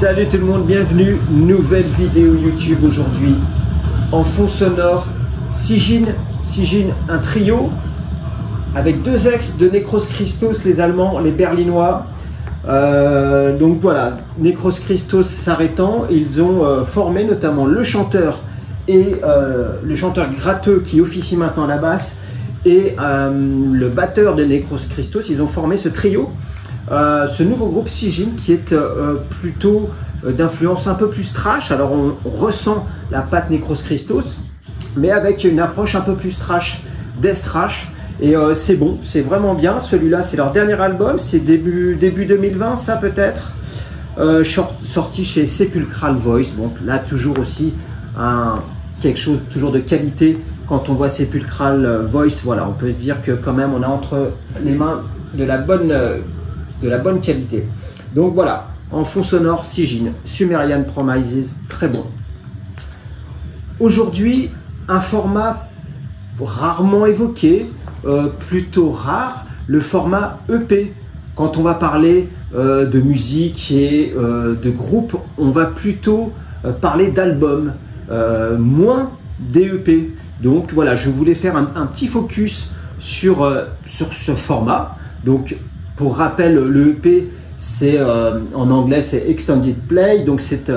Salut tout le monde, bienvenue, nouvelle vidéo YouTube aujourd'hui. En fond sonore, Sigyn, un trio avec deux ex de Necros Christos, les Allemands, les Berlinois. Donc voilà, Necros Christos s'arrêtant, ils ont formé notamment le chanteur et le chanteur gratteux qui officie maintenant à la basse et le batteur de Necros Christos. Ils ont formé ce trio. Ce nouveau groupe Sigyn qui est plutôt d'influence un peu plus trash. Alors on ressent la patte Necros Christos, mais avec une approche un peu plus trash, death trash. Et c'est bon, c'est vraiment bien. Celui-là, c'est leur dernier album, c'est début 2020, ça peut-être. Sorti chez Sepulchral Voice. Donc là, toujours aussi quelque chose toujours de qualité. Quand on voit Sepulchral Voice, voilà, on peut se dire que quand même on a entre les mains de la bonne qualité. Donc voilà, en fond sonore, Sigyn, Sumerian Promises, très bon. Aujourd'hui, un format rarement évoqué, plutôt rare, le format EP. Quand on va parler de musique et de groupe, on va plutôt parler d'albums, moins d'EP. Donc voilà, je voulais faire un petit focus sur ce format. Donc pour rappel, le EP, c'est en anglais c'est Extended Play, donc c'est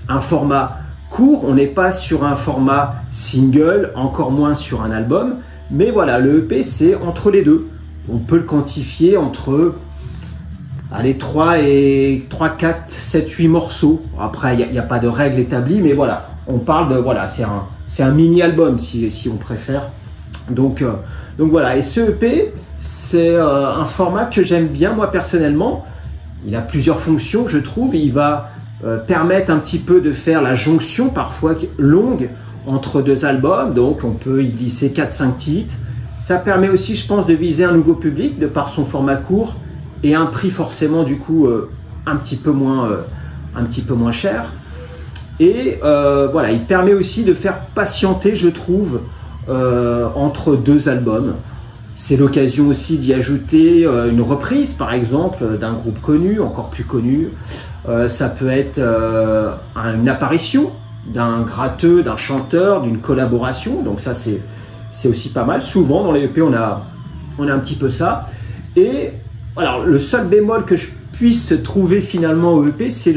un format court. On n'est pas sur un format single, encore moins sur un album. Mais voilà, le EP, c'est entre les deux. On peut le quantifier entre 3, 4, 7, 8 morceaux. Après, il n'y a pas de règle établie, mais voilà, on parle de, voilà, c'est un mini-album si on préfère. Donc voilà, et ce EP, c'est un format que j'aime bien moi personnellement. Il a plusieurs fonctions, je trouve. Il va permettre un petit peu de faire la jonction, parfois longue, entre deux albums. Donc on peut y glisser 4-5 titres. Ça permet aussi, je pense, de viser un nouveau public de par son format court et un prix forcément du coup un petit peu moins cher. Et voilà, il permet aussi de faire patienter, je trouve, entre deux albums. C'est l'occasion aussi d'y ajouter une reprise, par exemple, d'un groupe connu, encore plus connu. Ça peut être une apparition d'un gratteux, d'un chanteur, d'une collaboration. Donc ça, c'est aussi pas mal. Souvent, dans les EP, on a un petit peu ça. Et alors, le seul bémol que je puisse trouver finalement au EP, c'est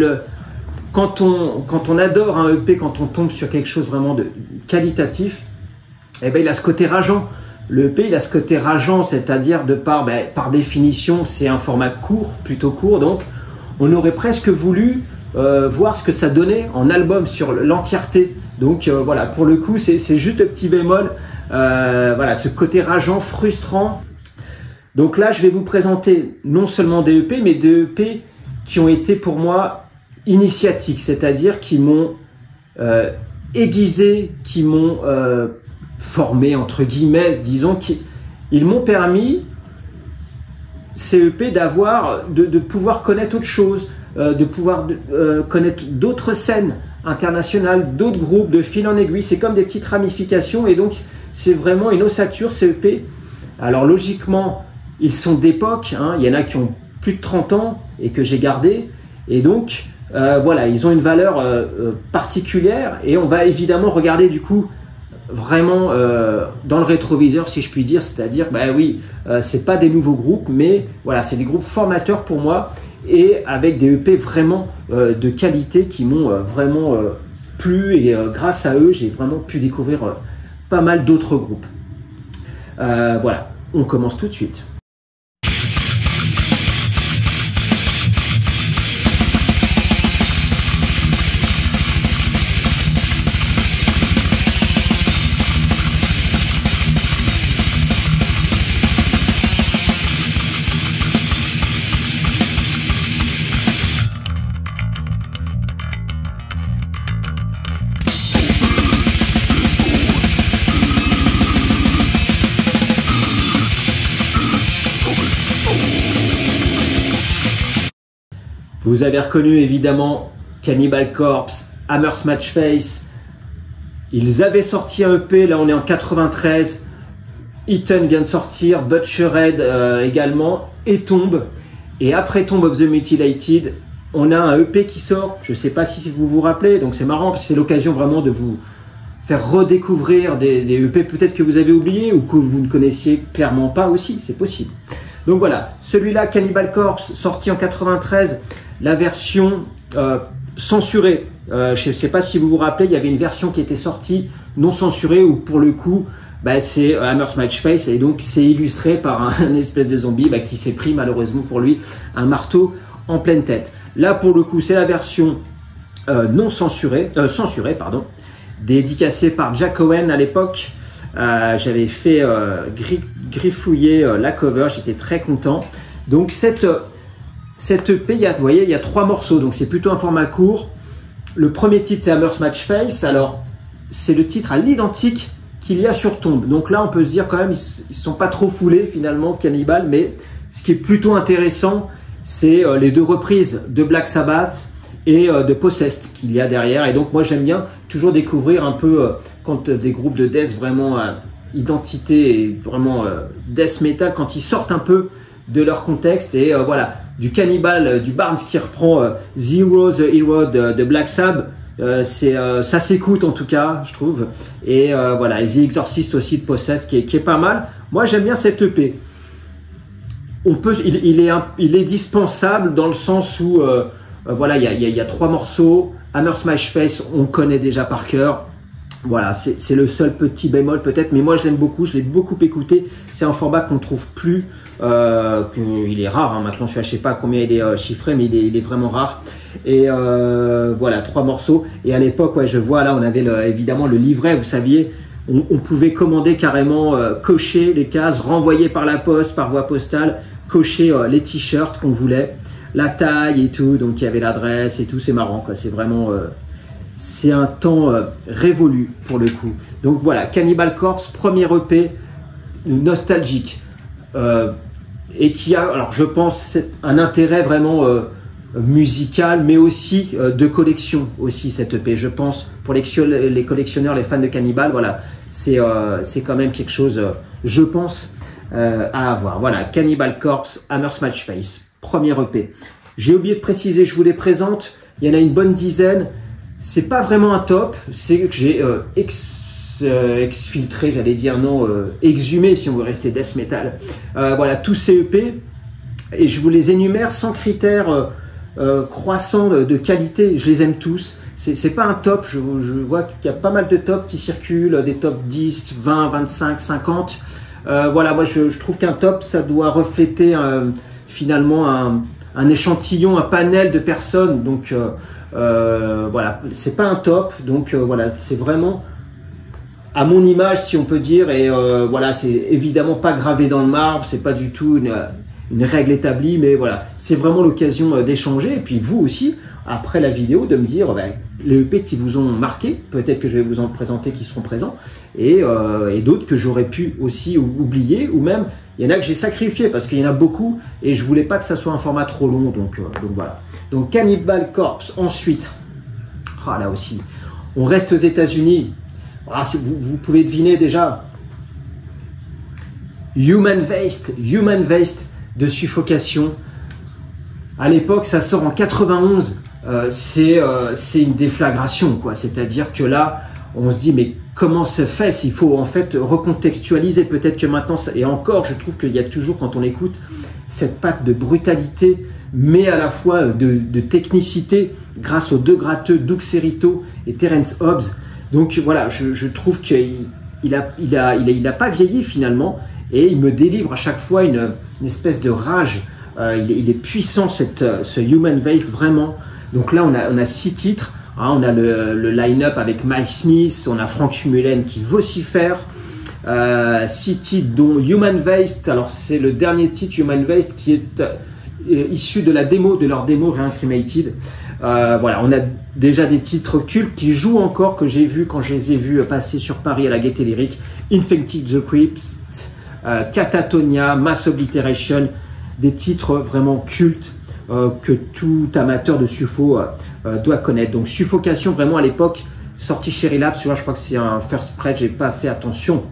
quand on adore un EP, quand on tombe sur quelque chose vraiment de qualitatif, eh ben, il a ce côté rageant. Le EP, il a ce côté rageant, c'est-à-dire par définition, c'est un format court, plutôt court. Donc, on aurait presque voulu voir ce que ça donnait en album sur l'entièreté. Donc, voilà, pour le coup, c'est juste le petit bémol. Voilà, ce côté rageant, frustrant. Donc là, je vais vous présenter non seulement des EP, mais des EP qui ont été pour moi initiatiques, c'est-à-dire qui m'ont aiguisé, qui m'ont formé, entre guillemets, disons, ils m'ont permis, ces EP, de pouvoir connaître autre chose, de pouvoir connaître d'autres scènes internationales, d'autres groupes, de fil en aiguille. C'est comme des petites ramifications et donc c'est vraiment une ossature, ces EP. Alors logiquement, ils sont d'époque, hein. Il y en a qui ont plus de 30 ans et que j'ai gardé. Et donc, voilà, ils ont une valeur particulière et on va évidemment regarder du coup vraiment dans le rétroviseur, si je puis dire, c'est-à-dire, bah oui, c'est pas des nouveaux groupes, mais voilà, c'est des groupes formateurs pour moi et avec des EP vraiment de qualité qui m'ont vraiment plu et grâce à eux, j'ai vraiment pu découvrir pas mal d'autres groupes. Voilà, on commence tout de suite. Vous avez reconnu évidemment Cannibal Corpse, Hammer Smash Face. Ils avaient sorti un EP, là on est en 93. Eaton vient de sortir, Butchered également, et Tomb. Et après Tomb of the Mutilated, on a un EP qui sort, je ne sais pas si vous vous rappelez, donc c'est marrant parce que c'est l'occasion vraiment de vous faire redécouvrir des EP peut-être que vous avez oubliés ou que vous ne connaissiez clairement pas aussi, c'est possible. Donc voilà, celui-là, Cannibal Corpse, sorti en 93, la version censurée. Je ne sais pas si vous vous rappelez, il y avait une version qui était sortie non censurée où pour le coup, bah, c'est Hammer Smash Face et donc c'est illustré par un espèce de zombie qui s'est pris malheureusement pour lui un marteau en pleine tête. Là pour le coup, c'est la version non censurée, pardon, dédicacée par Jack Owen à l'époque. J'avais fait griffouiller la cover, j'étais très content. Donc cette EP, vous voyez, il y a 3 morceaux, donc c'est plutôt un format court. Le premier titre c'est Hammer Smash Face, alors c'est le titre à l'identique qu'il y a sur Tomb. Donc là on peut se dire quand même ils sont pas trop foulés finalement Cannibal, mais ce qui est plutôt intéressant c'est les 2 reprises de Black Sabbath et de Possessed qu'il y a derrière. Et donc moi j'aime bien toujours découvrir un peu quand des groupes de death vraiment identité et vraiment death metal, quand ils sortent un peu de leur contexte. Et voilà, du Cannibal, du Barnes qui reprend Zero the Hero de Black Sabbath, ça s'écoute en tout cas je trouve. Et voilà, The Exorcist aussi de Possessed qui est pas mal. Moi j'aime bien cette EP. Il est dispensable dans le sens où voilà, il y a 3 morceaux. Hammer Smash Face, on connaît déjà par cœur. Voilà, c'est le seul petit bémol peut-être, mais moi je l'aime beaucoup, je l'ai beaucoup écouté. C'est un format qu'on trouve plus, il est rare maintenant, je ne sais pas combien il est chiffré, mais il est vraiment rare. Et voilà, 3 morceaux. Et à l'époque, ouais, je vois là, on avait évidemment le livret, vous saviez, on pouvait commander carrément, cocher les cases, renvoyer par la poste, par voie postale, cocher les t-shirts qu'on voulait, la taille et tout, donc il y avait l'adresse et tout, c'est marrant quoi, c'est vraiment c'est un temps révolu pour le coup. Donc voilà, Cannibal Corpse, premier EP nostalgique et qui a, alors je pense, un intérêt vraiment musical, mais aussi de collection aussi cette EP. Je pense pour les collectionneurs, les fans de Cannibal, voilà, c'est quand même quelque chose, je pense, à avoir. Voilà, Cannibal Corpse, Hammer Smash Face, premier EP. J'ai oublié de préciser, je vous les présente, il y en a une bonne dizaine. C'est pas vraiment un top, c'est que j'ai exfiltré, j'allais dire non, exhumé si on veut rester death metal. Voilà, tous ces EP, et je vous les énumère sans critères croissants de qualité, je les aime tous. C'est pas un top, je vois qu'il y a pas mal de tops qui circulent, des top 10, 20, 25, 50. Voilà, moi je trouve qu'un top, ça doit refléter finalement un échantillon, un panel de personnes, donc voilà, c'est pas un top, donc voilà, c'est vraiment à mon image si on peut dire, et voilà, c'est évidemment pas gravé dans le marbre, c'est pas du tout une règle établie, mais voilà, c'est vraiment l'occasion d'échanger, et puis vous aussi, après la vidéo, de me dire les EP qui vous ont marqué, peut-être que je vais vous en présenter qui seront présents, et d'autres que j'aurais pu aussi oublier, ou même il y en a que j'ai sacrifié parce qu'il y en a beaucoup et je voulais pas que ça soit un format trop long, donc voilà. Donc Cannibal Corpse. Ensuite, là aussi, on reste aux États-Unis. Vous pouvez deviner déjà. Human Waste de Suffocation. À l'époque, ça sort en 91. C'est une déflagration, quoi. C'est-à-dire que là, on se dit mais comment se fait? Il faut en fait recontextualiser. Peut-être que maintenant, et encore, je trouve qu'il y a toujours, quand on écoute, cette patte de brutalité, mais à la fois de technicité, grâce aux 2 gratteux, Doug Cerrito et Terence Hobbs. Donc voilà, je trouve qu'il a pas vieilli finalement, et il me délivre à chaque fois une espèce de rage. Il est puissant ce Human Waste, vraiment. Donc là, on a 6 titres. On a le line-up avec Miles Smith, on a Frank Mullen qui vocifère, 6 titres dont Human Waste. Alors c'est le dernier titre, Human Waste, qui est issu de leur démo Reincrimated. Voilà, on a déjà des titres cultes qui jouent encore, que j'ai vu quand je les ai vus passer sur Paris à la Gaîté Lyrique. Infected the Crypt, Catatonia, Mass Obliteration, des titres vraiment cultes que tout amateur de Suffo doit connaître. Donc Suffocation, vraiment à l'époque, sorti chez Relapse, je crois que c'est un first print, j'ai pas fait attention,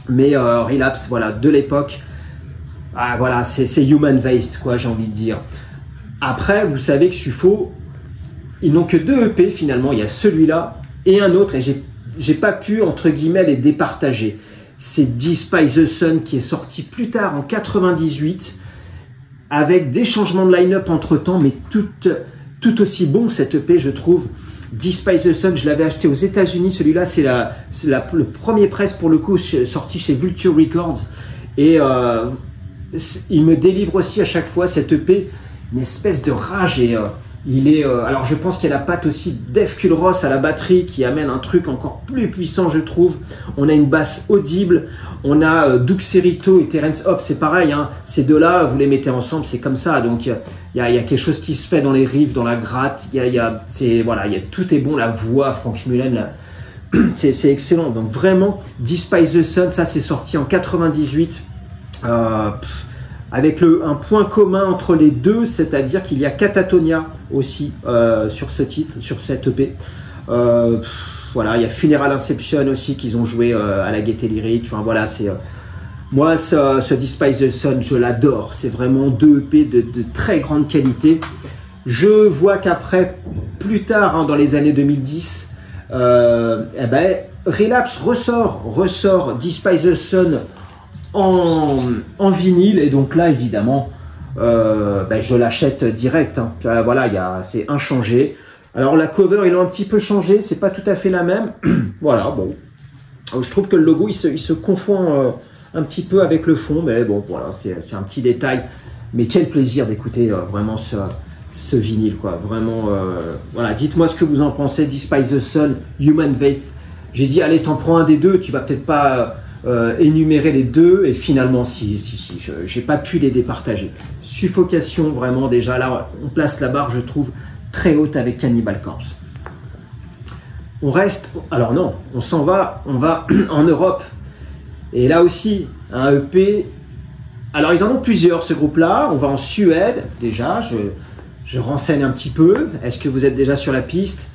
mais Relapse, voilà, de l'époque. Voilà, c'est Human Waste, quoi, j'ai envie de dire. Après, vous savez que SUFO, ils n'ont que 2 EP finalement. Il y a celui-là et un autre, et j'ai pas pu, entre guillemets, les départager. C'est Despise the Sun qui est sorti plus tard en 98, avec des changements de line-up entre temps, mais tout aussi bon cet EP, je trouve. Despise the Sun, je l'avais acheté aux États-Unis. Celui-là, c'est le premier press pour le coup, sorti chez Vulture Records. Et il me délivre aussi à chaque fois cet EP, une espèce de rage. Et il est, alors je pense qu'il y a la patte aussi d'Ef Kulros à la batterie qui amène un truc encore plus puissant, je trouve. On a une basse audible. On a Duke Cerrito et Terence Hobbs, c'est pareil, hein. Ces deux-là, vous les mettez ensemble, c'est comme ça. Donc il y a quelque chose qui se fait dans les riffs, dans la gratte. Tout est bon. La voix, Frank Mullen, là, c'est excellent. Donc vraiment, Despise the Sun, ça c'est sorti en 98. Avec un point commun entre les deux, c'est-à-dire qu'il y a Catatonia aussi sur ce titre, sur cette EP. Voilà, il y a Funeral Inception aussi qu'ils ont joué à la Gaieté Lyrique. Enfin voilà, c'est moi ce Despise the Sun, je l'adore. C'est vraiment 2 EP de très grande qualité. Je vois qu'après, plus tard, hein, dans les années 2010, Relapse ressort Despise the Sun en vinyle, et donc là évidemment je l'achète direct, hein. Voilà, c'est inchangé. Alors la cover, ils l'ont un petit peu changé, c'est pas tout à fait la même. Voilà, bon, je trouve que le logo il se confond un petit peu avec le fond, mais bon, voilà, c'est un petit détail. Mais quel plaisir d'écouter vraiment ce vinyle, quoi. Vraiment, voilà, dites-moi ce que vous en pensez. Despise the Sun, Human Waste. J'ai dit, allez, t'en prends un des deux, tu vas peut-être pas énumérer les deux, et finalement, si, j'ai pas pu les départager. Suffocation, vraiment, déjà là, on place la barre, je trouve, très haute avec Cannibal Corpse. On reste, alors non, on s'en va, on va en Europe. Et là aussi, un EP. Alors ils en ont plusieurs, ce groupe-là. On va en Suède, déjà, je renseigne un petit peu. Est-ce que vous êtes déjà sur la piste?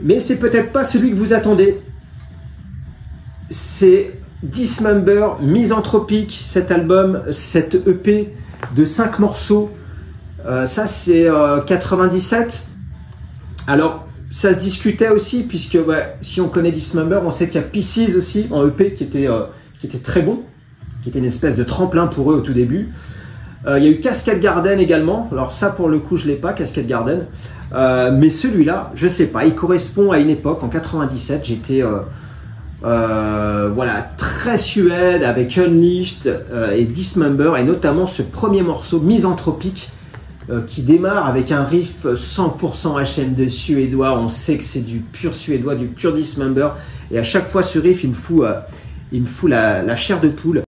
Mais c'est peut-être pas celui que vous attendez. C'est Dismember, Misanthropic, cet album, cet EP de 5 morceaux. Ça c'est 97. Alors ça se discutait aussi, puisque si on connaît Dismember, on sait qu'il y a Pieces aussi en EP qui était très bon, qui était une espèce de tremplin pour eux au tout début. Il y a eu Cascade Garden également. Alors ça pour le coup je l'ai pas, Cascade Garden, mais celui-là je sais pas, il correspond à une époque. En 97 j'étais voilà, très suède avec Unleashed et Dismember, et notamment ce premier morceau Misanthropique qui démarre avec un riff 100% HM2 suédois. On sait que c'est du pur suédois, du pur Dismember, et à chaque fois ce riff il me fout la chair de poule.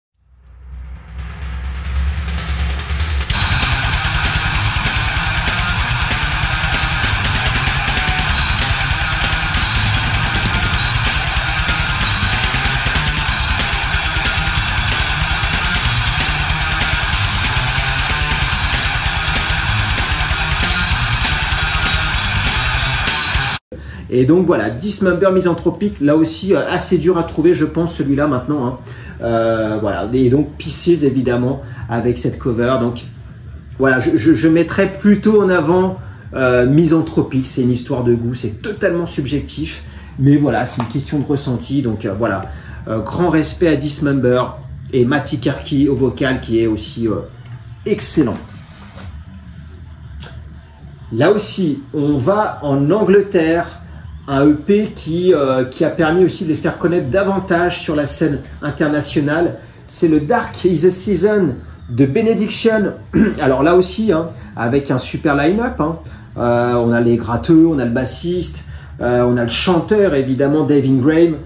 Et donc voilà, Dismember, Misanthropique, là aussi assez dur à trouver, je pense, celui-là maintenant, hein. Voilà, et donc Pieces évidemment avec cette cover. Donc voilà, je mettrais plutôt en avant Misanthropique. C'est une histoire de goût, c'est totalement subjectif, mais voilà, c'est une question de ressenti. Donc voilà, grand respect à Dismember et Matti Kärki au vocal qui est aussi excellent. Là aussi, on va en Angleterre. Un EP qui a permis aussi de les faire connaître davantage sur la scène internationale. C'est le Dark is the Season de Benediction. Alors là aussi, hein, avec un super line-up, hein. On a les gratteux, on a le bassiste, on a le chanteur évidemment, Dave Ingraham.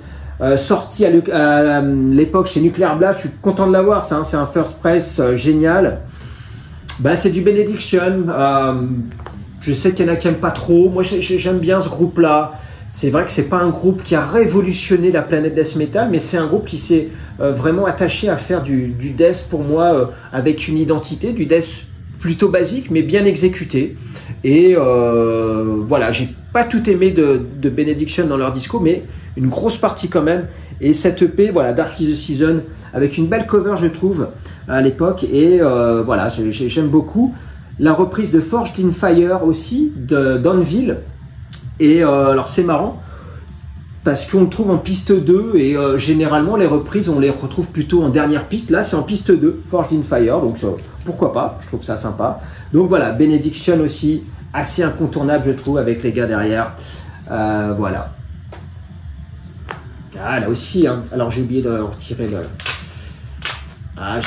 Sorti à l'époque chez Nuclear Blast, je suis content de l'avoir, c'est un first press génial. C'est du Benediction. Je sais qu'il y en a qui n'aiment pas trop. Moi j'aime bien ce groupe-là. C'est vrai que c'est pas un groupe qui a révolutionné la planète death metal, mais c'est un groupe qui s'est vraiment attaché à faire du death pour moi avec une identité, du death plutôt basique mais bien exécuté. Et voilà, j'ai pas tout aimé de Benediction dans leur disco, mais une grosse partie quand même. Et cette EP, voilà, Dark is the Season, avec une belle cover je trouve à l'époque, et voilà, j'aime beaucoup. la reprise de Forged in Fire aussi, d'Anvil. Et alors c'est marrant, parce qu'on le trouve en piste 2, et généralement les reprises, on les retrouve plutôt en dernière piste. Là, c'est en piste 2, Forged in Fire, donc pourquoi pas, je trouve ça sympa. Donc voilà, Benediction aussi, assez incontournable, je trouve, avec les gars derrière. Voilà. Ah, là aussi, hein. Alors j'ai oublié de retirer le... Ah,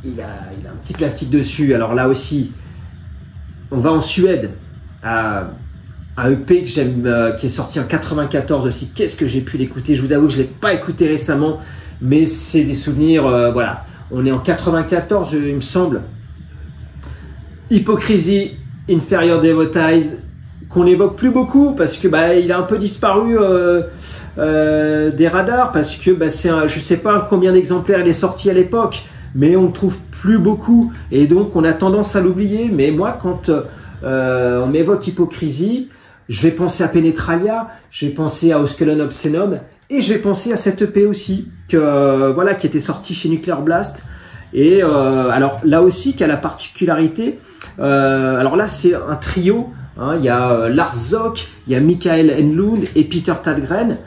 il a un petit plastique dessus. Alors là aussi, on va en Suède, à un EP que j'aime, qui est sorti en 94 aussi. Qu'est-ce que j'ai pu l'écouter? Je vous avoue que je ne l'ai pas écouté récemment, mais c'est des souvenirs. Voilà, on est en 94, il me semble. Hypocrisie, Inferior Devotees, qu'on n'évoque plus beaucoup parce que il a un peu disparu des radars, parce que je sais pas combien d'exemplaires il est sorti à l'époque, mais on ne trouve plus beaucoup et donc on a tendance à l'oublier. Mais moi, quand on m'évoque Hypocrisie, je vais penser à Penetralia, je vais penser à Osculum Obscenum et je vais penser à cette EP aussi voilà, qui était sorti chez Nuclear Blast. Et alors là aussi, qui a la particularité, alors là c'est un trio, hein, il y a Lars Zock, il y a Michael Enlund et Peter Tägtgren.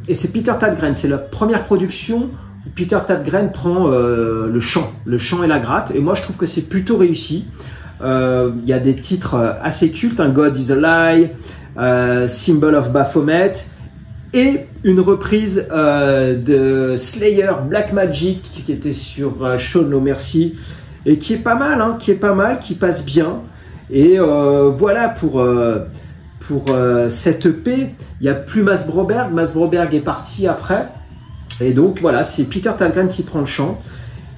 Et c'est Peter Tägtgren, c'est la première production où Peter Tägtgren prend le chant et la gratte, et moi je trouve que c'est plutôt réussi. Il y a des titres assez cultes, hein, God is a Lie, Symbol of Baphomet, et une reprise de Slayer, Black Magic, qui était sur Show No Mercy, et qui est pas mal, hein, qui passe bien. Et voilà pour cette EP. Il n'y a plus Mads Broberg. Mads Broberg est parti après. Et donc voilà, c'est Peter Tägtgren qui prend le chant.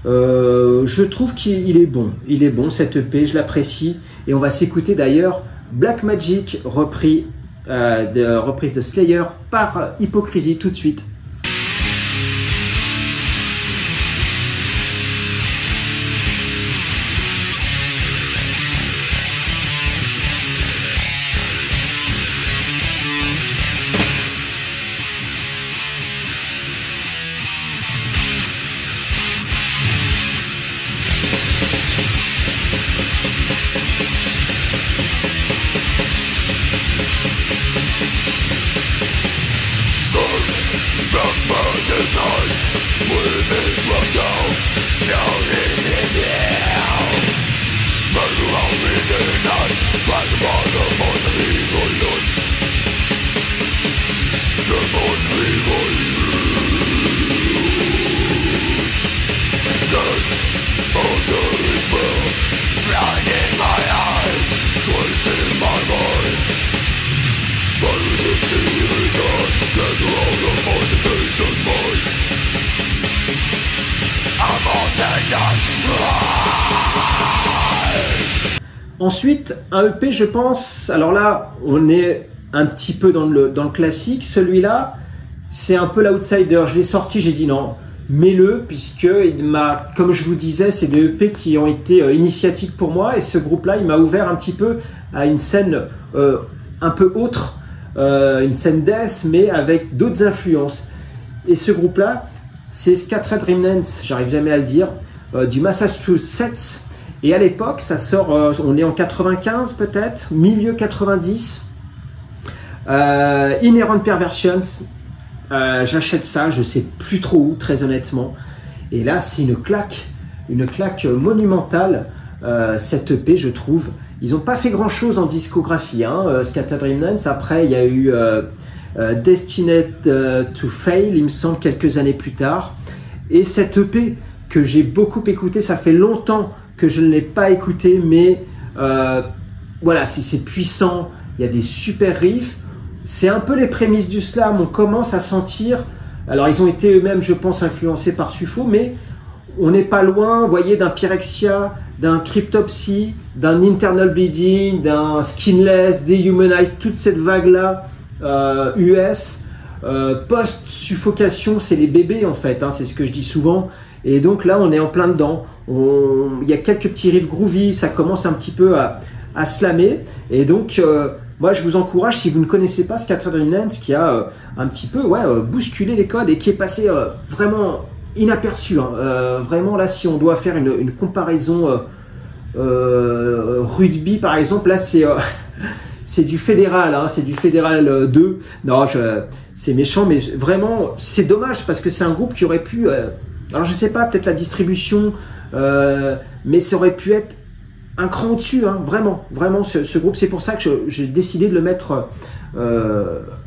Je trouve qu'il est bon. Il est bon, cette EP, je l'apprécie. Et on va s'écouter d'ailleurs Black Magic, reprise de Slayer par Hypocrisie tout de suite. Ensuite, un EP, je pense, alors là, on est un petit peu dans le classique. Celui-là, c'est un peu l'outsider. Je l'ai sorti, j'ai dit non, mets-le, puisque comme je vous disais, c'est des EP qui ont été initiatiques pour moi, et ce groupe-là, il m'a ouvert un petit peu à une scène un peu autre, une scène death, mais avec d'autres influences. Et ce groupe-là, c'est Scattered Remnants, j'arrive jamais à le dire, du Massachusetts. Et à l'époque, ça sort, on est en 95 peut-être, milieu 90. Inherent Perversions, j'achète ça, je sais plus trop où, très honnêtement. Et là, c'est une claque monumentale, cette EP, je trouve. Ils n'ont pas fait grand-chose en discographie, hein, Scattered Remnants. Après, il y a eu Destined to Fail, il me semble, quelques années plus tard. Et cette EP que j'ai beaucoup écouté, ça fait longtemps que je ne l'ai pas écouté, mais voilà, c'est puissant, il y a des super riffs, c'est un peu les prémices du slam, on commence à sentir, alors ils ont été eux-mêmes, je pense, influencés par Sufo, mais on n'est pas loin, vous voyez, d'un Pyrexia, d'un Cryptopsy, d'un Internal Bleeding, d'un Skinless, Dehumanized, toute cette vague-là, US, post-suffocation, c'est les bébés en fait, hein, c'est ce que je dis souvent. Et donc là, on est en plein dedans. Il y a quelques petits riffs groovy, ça commence un petit peu à slammer. Et donc, moi, je vous encourage, si vous ne connaissez pas Scattered Remnants, qui a un petit peu bousculé les codes et qui est passé vraiment inaperçu. Hein. Vraiment, là, si on doit faire une comparaison rugby, par exemple, là, c'est du fédéral, hein, c'est du fédéral 2. Non, c'est méchant, mais vraiment, c'est dommage parce que c'est un groupe qui aurait pu... alors, je sais pas, peut-être la distribution, mais ça aurait pu être un cran au-dessus, hein, vraiment, vraiment, ce groupe. C'est pour ça que j'ai décidé de le mettre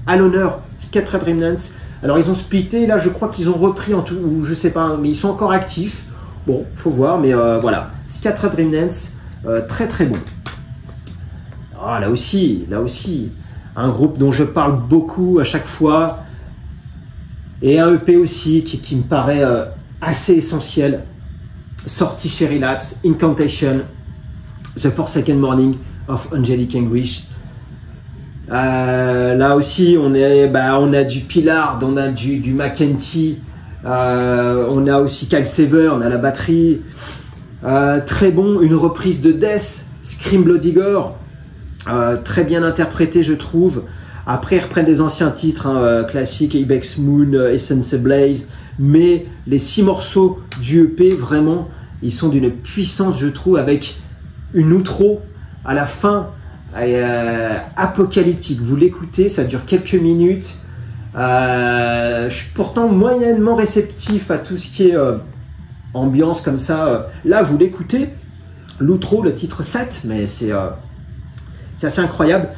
à l'honneur, Skatra Dreamdance. Alors, ils ont splitté, là, je crois qu'ils ont repris en tout, ou je sais pas, mais ils sont encore actifs. Bon, faut voir, mais voilà. Skatra Dreamdance, très très bon. Ah, là aussi, un groupe dont je parle beaucoup à chaque fois. Et un EP aussi qui me paraît assez essentiel. Sorti chez Relapse, Incantation, The Forsaken Morning of Angelic Anguish. Là aussi, on a du Pillard, on a du McEntee, on a aussi Kyle Severn à la batterie. Très bon, une reprise de Death, Scream Bloody Gore, très bien interprété, je trouve. Après, ils reprennent des anciens titres classiques, Ibex Moon, Essence Blaze, mais les 6 morceaux du EP, vraiment, ils sont d'une puissance, je trouve, avec une outro à la fin apocalyptique. Vous l'écoutez, ça dure quelques minutes. Je suis pourtant moyennement réceptif à tout ce qui est ambiance comme ça. Là, vous l'écoutez, l'outro, le titre 7, mais c'est assez incroyable.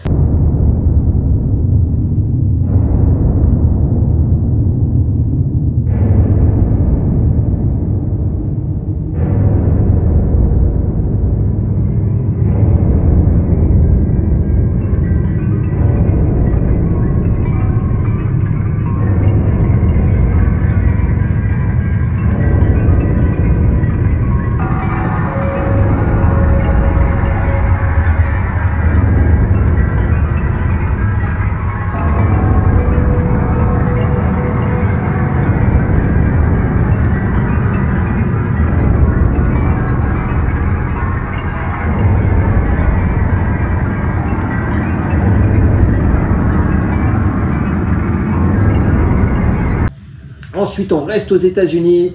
Ensuite, on reste aux États-Unis,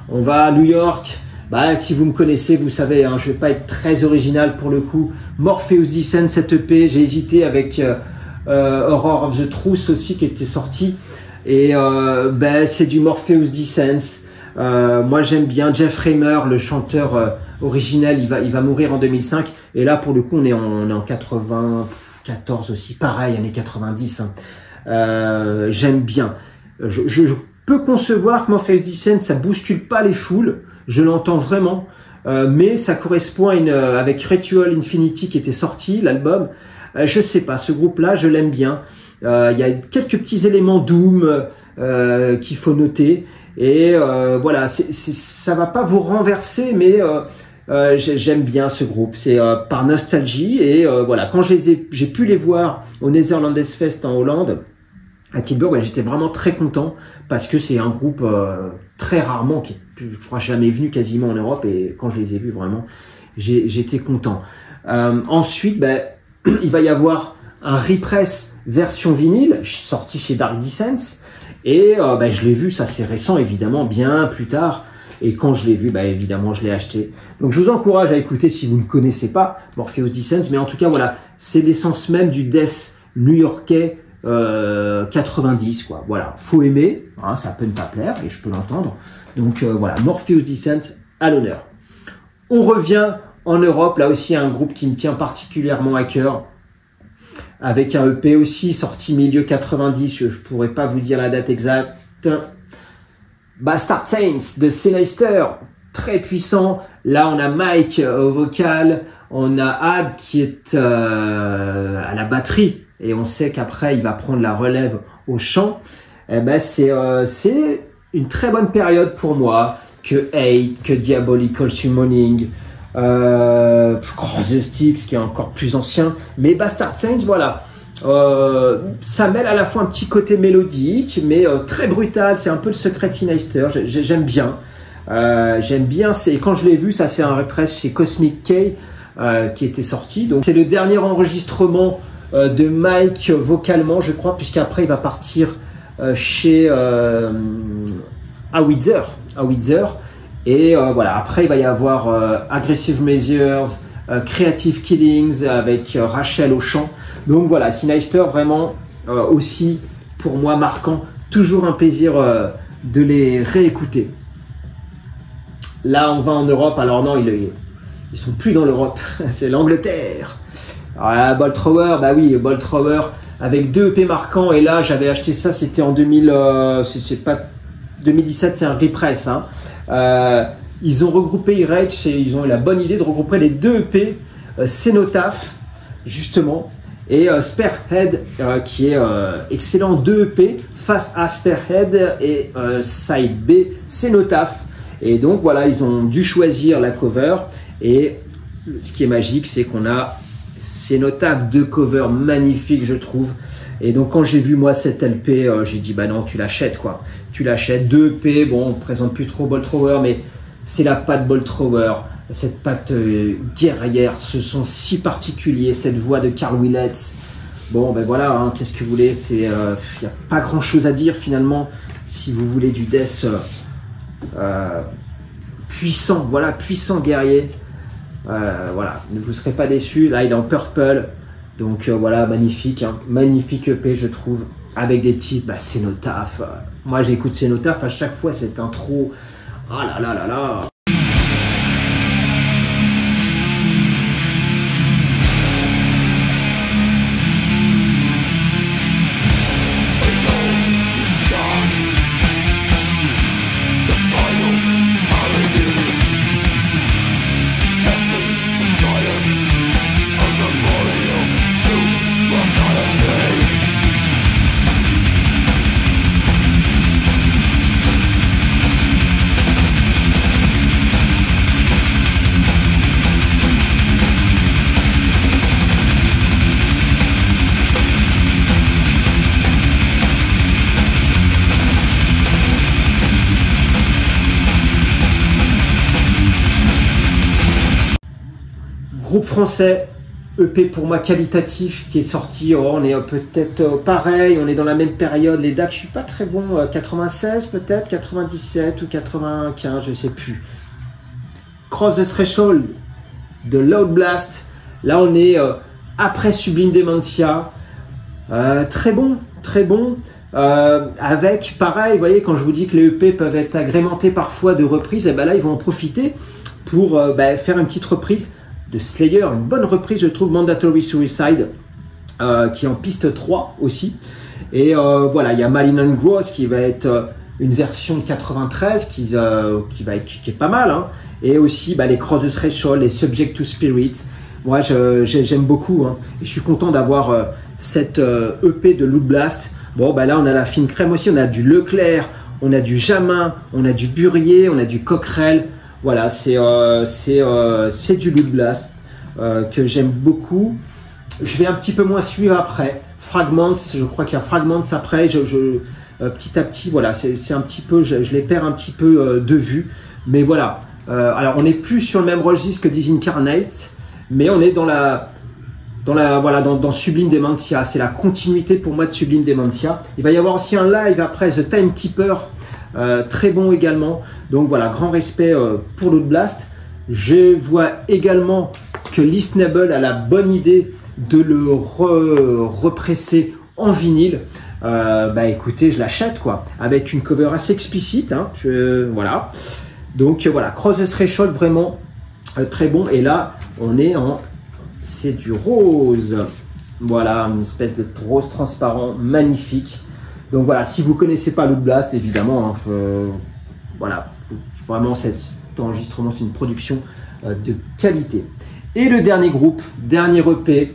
on va à New York. Bah, si vous me connaissez, vous savez, hein, je ne vais pas être très original pour le coup. Morpheus Descent, cette EP, j'ai hésité avec Horror of the Truth aussi qui était sorti. Et c'est du Morpheus Descent. Moi, j'aime bien Jeff Raymer, le chanteur original. Il va mourir en 2005. Et là, pour le coup, on est en 94 aussi, pareil, années 90. Hein. J'aime bien. Je peux concevoir que Morpheus Descent, ça bouscule pas les foules, je l'entends vraiment, mais ça correspond à avec Ritual Infinity qui était sorti, l'album. Je sais pas, ce groupe-là, je l'aime bien. Il y a quelques petits éléments Doom qu'il faut noter, et voilà, ça va pas vous renverser, mais j'aime bien ce groupe. C'est par nostalgie, et voilà, quand j'ai pu les voir au Netherlands Fest en Hollande, à Tilburg, j'étais vraiment très content parce que c'est un groupe très rarement qui est jamais venu quasiment en Europe, et quand je les ai vus vraiment, j'étais content. Ensuite, il va y avoir un repress version vinyle sorti chez Dark Descent, et je l'ai vu, ça c'est récent évidemment, bien plus tard, et quand je l'ai vu, évidemment je l'ai acheté. Donc je vous encourage à écouter si vous ne connaissez pas Morpheus Descent, mais en tout cas voilà, c'est l'essence même du death new-yorkais 90, quoi. Voilà, faut aimer, hein, ça peut ne pas plaire, et je peux l'entendre. Donc voilà, Morpheus Descent à l'honneur. On revient en Europe, là aussi un groupe qui me tient particulièrement à cœur, avec un EP aussi sorti milieu 90, je pourrais pas vous dire la date exacte. Bastard Saints de Sinister, très puissant. Là on a Mike au vocal, on a Ad qui est à la batterie, et on sait qu'après il va prendre la relève au chant. C'est une très bonne période pour moi, que Hate, que Diabolical Summoning, Cross the Sticks qui est encore plus ancien, mais Bastard Saints, voilà, ça mêle à la fois un petit côté mélodique, mais très brutal. C'est un peu le secret de Sinister. J'aime bien. Quand je l'ai vu, ça c'est un repress chez Cosmic K qui était sorti. Donc c'est le dernier enregistrement de Mike vocalement, je crois, puisqu'après il va partir chez Howitzer Howitzer. Et voilà, après il va y avoir Aggressive Measures, Creative Killings avec Rachel au chant. Donc voilà, Sinister vraiment aussi pour moi marquant, toujours un plaisir de les réécouter. Là on va en Europe, alors non ils sont plus dans l'Europe, c'est l'Angleterre. Alors Bolt Thrower, bah oui, Bolt Thrower avec 2 EP marquants, et là j'avais acheté ça, c'était en 2017, c'est un repress. Hein. Ils ont regroupé Irage et ils ont eu la bonne idée de regrouper les 2 EP Cenotaph justement, et Spearhead qui est excellent, 2 EP face à Spearhead et Side B Cenotaph. Et donc voilà, ils ont dû choisir la cover, et ce qui est magique c'est qu'on a Cenotaph, 2 covers magnifiques je trouve. Et donc quand j'ai vu moi cette LP, j'ai dit bah non, tu l'achètes quoi, tu l'achètes. 2 EP, bon on ne présente plus trop Bolt Thrower, mais c'est la patte Bolt Thrower, cette patte guerrière, ce son si particulier, cette voix de Carl Willets. Bon ben voilà, hein, qu'est-ce que vous voulez, il n'y a pas grand chose à dire finalement, si vous voulez du death puissant, voilà, puissant guerrier. Voilà, ne vous serez pas déçus. Là il est en purple, donc voilà, magnifique, hein, magnifique EP je trouve, avec des titres, bah, Cenotaph. Moi j'écoute Cenotaph à chaque fois, cette intro, oh là là là là. Groupe français, EP pour moi qualitatif, qui est sorti, on est peut-être pareil, on est dans la même période, les dates je suis pas très bon, 96 peut-être, 97 ou 95, je sais plus. Cross the Threshold de Loud Blast, là on est après Sublime Dementia, très bon, avec pareil, vous voyez, quand je vous dis que les EP peuvent être agrémentés parfois de reprises, et ben là ils vont en profiter pour faire une petite reprise de Slayer, une bonne reprise je trouve, Mandatory Suicide, qui est en piste 3 aussi. Et voilà, il y a Malign Growth qui va être une version de 93 qui est pas mal, hein. Et aussi les Cross the Threshold, les Subject to Spirit. Moi j'aime beaucoup, hein. Et je suis content d'avoir cette EP de Loud Blast. Bon là on a la fine crème aussi, on a du Leclerc, on a du Jamin, on a du Burier, on a du Coquerel. Voilà, c'est du Loud Blast que j'aime beaucoup. Je vais un petit peu moins suivre après. Fragments, je crois qu'il y a Fragments après. Petit à petit, voilà, c'est un petit peu, je les perds un petit peu de vue. Mais voilà, alors on n'est plus sur le même registre que Disincarnate, mais on est dans Sublime Dementia. C'est la continuité pour moi de Sublime Dementia. Il va y avoir aussi un live après, The Timekeeper. Très bon également, donc voilà, grand respect pour Loud Blast. Je vois également que Listenable a la bonne idée de le represser en vinyle. Écoutez, je l'achète quoi, avec une cover assez explicite, hein, voilà. Donc voilà, Cross the Threshold vraiment très bon. Et là on est c'est du rose, voilà, une espèce de rose transparent magnifique. Donc voilà, si vous ne connaissez pas Loud Blast, évidemment, hein, voilà, vraiment cet enregistrement, c'est une production de qualité. Et le dernier groupe, dernier EP,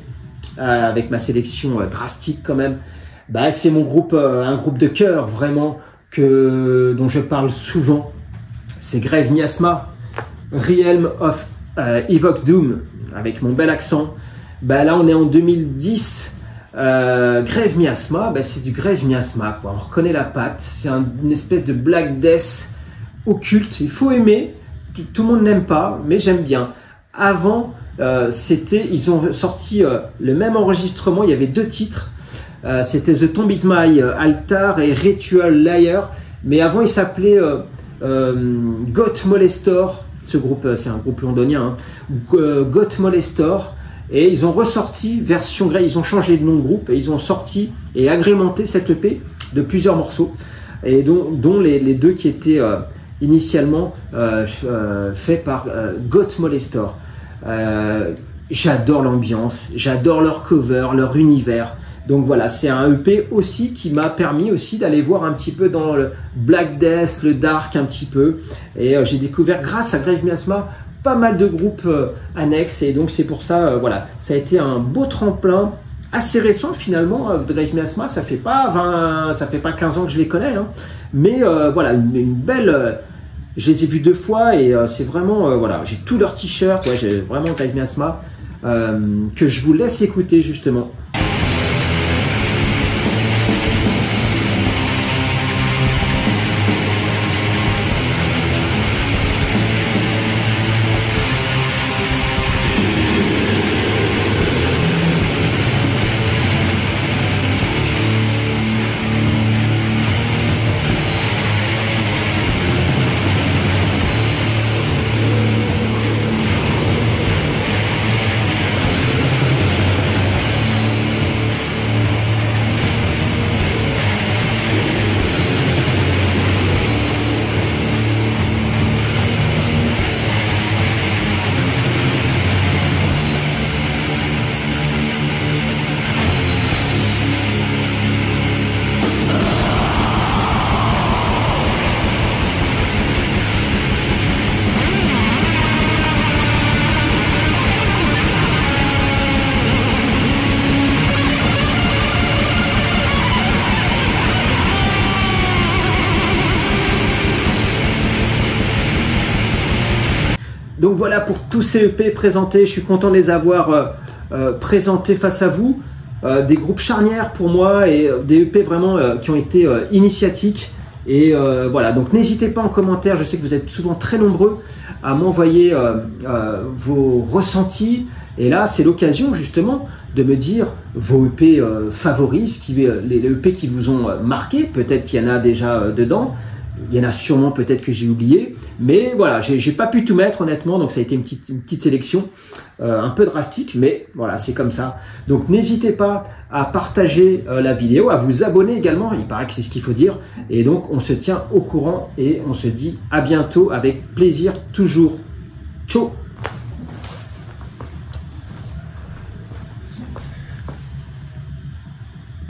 avec ma sélection drastique quand même, c'est mon groupe, un groupe de cœur vraiment, dont je parle souvent, c'est Grave Miasma, Realm of Evoke Doom, avec mon bel accent. Là on est en 2010. Grave Miasma, c'est du Grave Miasma quoi. On reconnaît la patte, c'est une espèce de Black Death occulte. Il faut aimer, tout le monde n'aime pas, mais j'aime bien. Avant, ils ont sorti le même enregistrement, il y avait 2 titres, c'était The Tomb is My Altar et Ritual Liar, mais avant il s'appelait Got Molestor, ce groupe, c'est un groupe londonien, hein, Got Molestor, et ils ont ressorti version Grey, ils ont changé de nom de groupe et ils ont sorti et agrémenté cette EP de plusieurs morceaux, et dont les deux qui étaient initialement faits par Got Molestor. J'adore l'ambiance, j'adore leur cover, leur univers. Donc voilà, c'est un EP aussi qui m'a permis aussi d'aller voir un petit peu dans le Black Death, le Dark un petit peu. Et j'ai découvert grâce à Grave Miasma pas mal de groupes annexes. Et donc c'est pour ça, voilà, ça a été un beau tremplin assez récent finalement de Grave Miasma. Ça fait pas 15 ans que je les connais, hein. Mais voilà, une belle... je les ai vus 2 fois et c'est vraiment, voilà, j'ai tous leurs t-shirts, ouais, j'ai vraiment Grave Miasma que je vous laisse écouter justement. Donc voilà pour tous ces EP présentés, je suis content de les avoir présentés face à vous. Des groupes charnières pour moi et des EP vraiment qui ont été initiatiques. Et voilà, donc n'hésitez pas en commentaire, je sais que vous êtes souvent très nombreux à m'envoyer vos ressentis. Et là, c'est l'occasion justement de me dire vos EP favoris, les EP qui vous ont marqué. Peut-être qu'il y en a déjà dedans. Il y en a sûrement peut-être que j'ai oublié, mais voilà, j'ai pas pu tout mettre honnêtement, donc ça a été une petite sélection un peu drastique, mais voilà, c'est comme ça. Donc n'hésitez pas à partager la vidéo, à vous abonner également, il paraît que c'est ce qu'il faut dire, et donc on se tient au courant et on se dit à bientôt avec plaisir toujours. Ciao.